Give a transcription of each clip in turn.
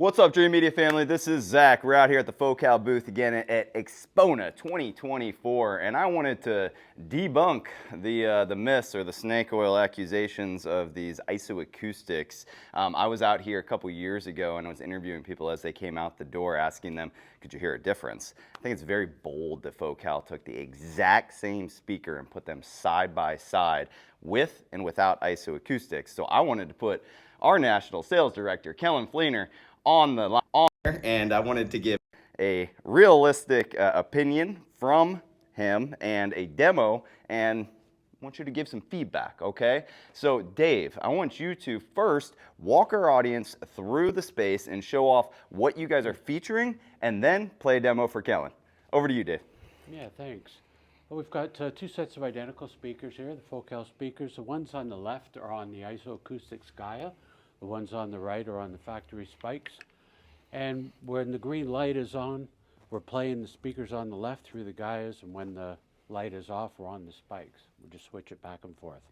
What's up, Dreamedia family? This is Zach. We're out here at the Focal booth again at Expona 2024, and I wanted to debunk the myths or the snake oil accusations of these IsoAcoustics. I was out here a couple years ago and I was interviewing people as they came out the door, asking them, could you hear a difference? I think it's very bold that Focal took the exact same speaker and put them side by side with and without IsoAcoustics. So I wanted to put our national sales director, Kellen Fleener, on the line, and I wanted to give a realistic opinion from him and a demo, and I want you to give some feedback, okay? So Dave, I want you to first walk our audience through the space and show off what you guys are featuring, and then play a demo for Kellen. Over to you, Dave. Yeah, thanks. Well, we've got two sets of identical speakers here, the Focal speakers. The ones on the left are on the IsoAcoustics Gaia. The ones on the right are on the factory spikes. And when the green light is on, we're playing the speakers on the left through the Gaias, and when the light is off, we're on the spikes. We just switch it back and forth.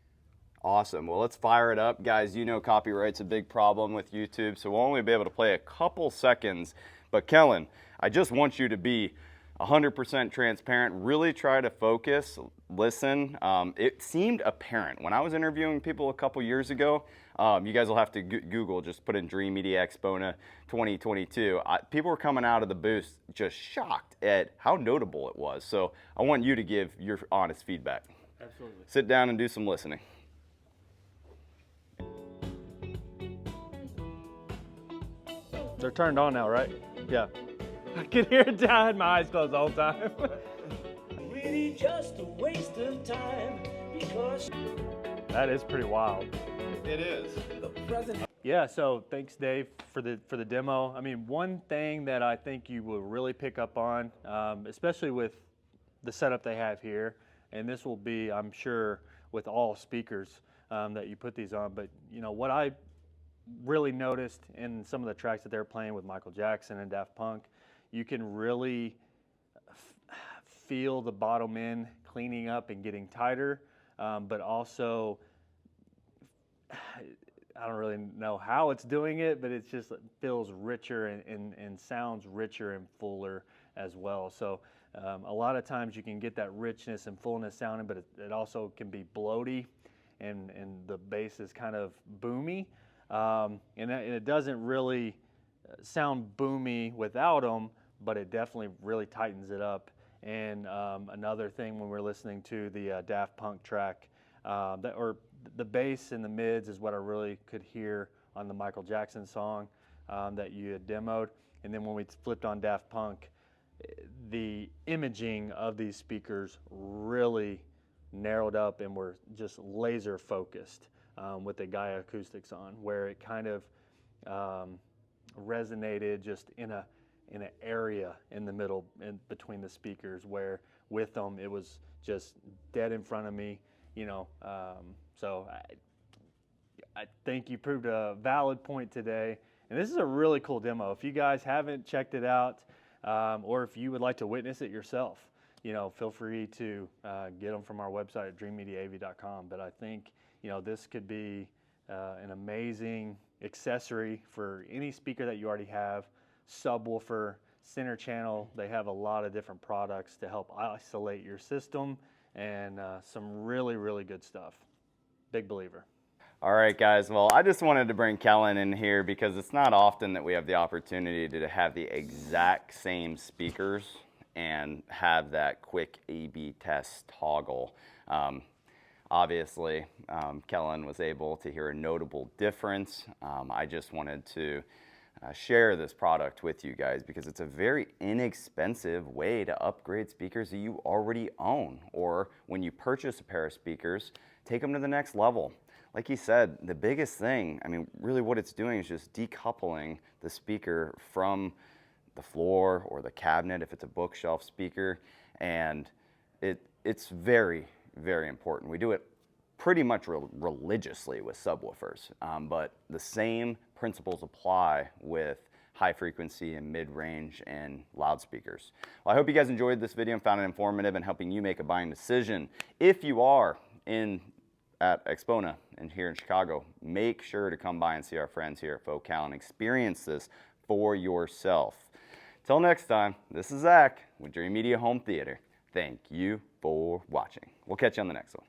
Awesome. Well, let's fire it up. Guys, you know copyright's a big problem with YouTube, so we'll only be able to play a couple seconds. But Kellen, I just want you to be 100% transparent, really try to focus, listen. It seemed apparent when I was interviewing people a couple years ago. You guys will have to Google, just put in Dreamedia Expona 2022. People were coming out of the booth just shocked at how notable it was. So I want you to give your honest feedback. Absolutely. Sit down and do some listening. They're turned on now, right? Yeah. I can hear it. I had my eyes closed the whole time. Really just a waste of time because That is pretty wild. It is. the present. Yeah, so thanks Dave for the demo. I mean, one thing that I think you will really pick up on, especially with the setup they have here, and this will be, I'm sure, with all speakers that you put these on, but you know, what I really noticed in some of the tracks that they're playing with Michael Jackson and Daft Punk, you can really feel the bottom end cleaning up and getting tighter, but also, I don't really know how it's doing it, but it just feels richer and sounds richer and fuller as well. So a lot of times you can get that richness and fullness sounding, but it also can be bloaty, and the bass is kind of boomy. And it doesn't really sound boomy without them, but it definitely really tightens it up. And another thing when we're listening to the Daft Punk track, or the bass and the mids is what I really could hear on the Michael Jackson song that you had demoed. And then when we flipped on Daft Punk, the imaging of these speakers really narrowed up and were just laser focused with the Gaia acoustics on, where it kind of resonated just in an area in the middle, in between the speakers, where with them it was just dead in front of me, you know. So I think you proved a valid point today, and this is a really cool demo. If you guys haven't checked it out, or if you would like to witness it yourself, you know, feel free to get them from our website at dreamemediaav.com. But I think, you know, this could be an amazing accessory for any speaker that you already have. Subwoofer, center channel, they have a lot of different products to help isolate your system, and some really, really good stuff. Big believer. All right, guys. Well, I just wanted to bring Kellen in here because it's not often that we have the opportunity to have the exact same speakers and have that quick A/B test toggle. Obviously, Kellen was able to hear a notable difference. I just wanted to share this product with you guys because it's a very inexpensive way to upgrade speakers that you already own, or when you purchase a pair of speakers, take them to the next level. Like he said, the biggest thing, I mean, really what it's doing is just decoupling the speaker from the floor or the cabinet if it's a bookshelf speaker, and it's very, very important. We do it pretty much religiously with subwoofers, but the same principles apply with high frequency and mid-range and loudspeakers. Well, I hope you guys enjoyed this video and found it informative in helping you make a buying decision. If you are at Expona and here in Chicago, make sure to come by and see our friends here at Focal and experience this for yourself. Till next time, this is Zach with Dreamedia Home Theater. Thank you for watching. We'll catch you on the next one.